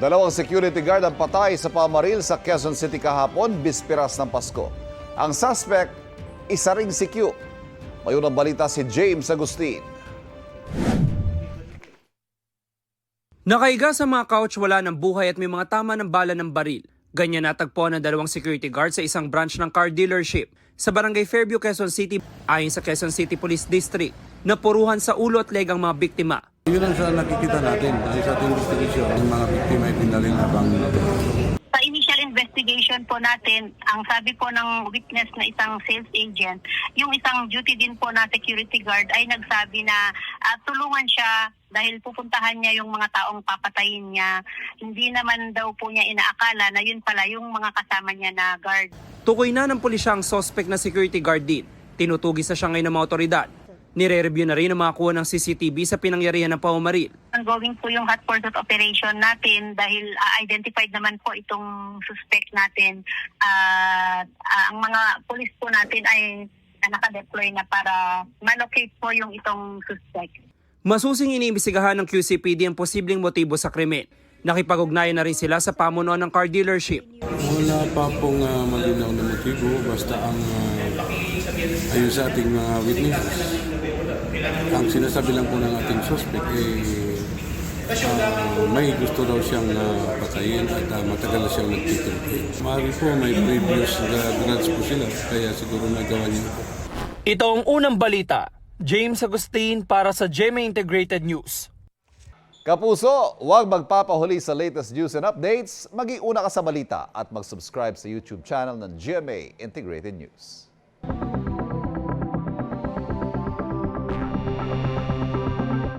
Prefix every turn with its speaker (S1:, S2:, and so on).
S1: Dalawang security guard ang patay sa pamaril sa Quezon City kahapon, bisperas ng Pasko. Ang suspect, isa ring si Q. May unang balita si James Agustin.
S2: Nakaiga sa mga couch, wala ng buhay at may mga tama ng bala ng baril. Ganyan natagpuan ng dalawang security guard sa isang branch ng car dealership sa Barangay Fairview, Quezon City. Ayon sa Quezon City Police District, napuruhan sa ulo at leg ang mga biktima.
S3: Yun ang sa nakikita natin sa ating investigation. Ang mga biktima ay pinalil habang
S4: Sa initial investigation po natin, ang sabi po ng witness na isang sales agent, yung isang duty din po na security guard ay nagsabi na tulungan siya dahil pupuntahan niya yung mga taong papatayin niya. Hindi naman daw po niya inaakala na yun pala yung mga kasama niya na guard.
S2: Tukoy na ng pulisya ang suspect na security guard din. Tinutugis na siya ngayon ng mga otoridad. Nire-review na rin ang mga kuha ng CCTV sa pinangyarihan ng pamamaril.
S4: Ongoing po yung hot pursuit operation natin dahil identified naman po itong suspect natin. Ang mga pulis po natin ay naka-deploy na para malocate po yung itong suspect.
S2: Masusing iniimbestigahan ng QCPD ang posibleng motibo sa krimen. Nakipag-ugnayan na rin sila sa pamunuan ng car dealership.
S3: wala pa pong malinaw na motibo. Basta ang ayon sa ating mga witnesses, ang sinasabi lang po ng ating suspect may gusto daw siyang patayin at matagal na siyang nagtitrip. Maaari po may previous grudge po sila kaya siguro nagawa niya.
S2: Ito ang unang balita. James Agustin para sa GMA Integrated News.
S1: Kapuso, huwag magpapahuli sa latest news and updates. Mag-iuna ka sa balita at mag-subscribe sa YouTube channel ng GMA Integrated News.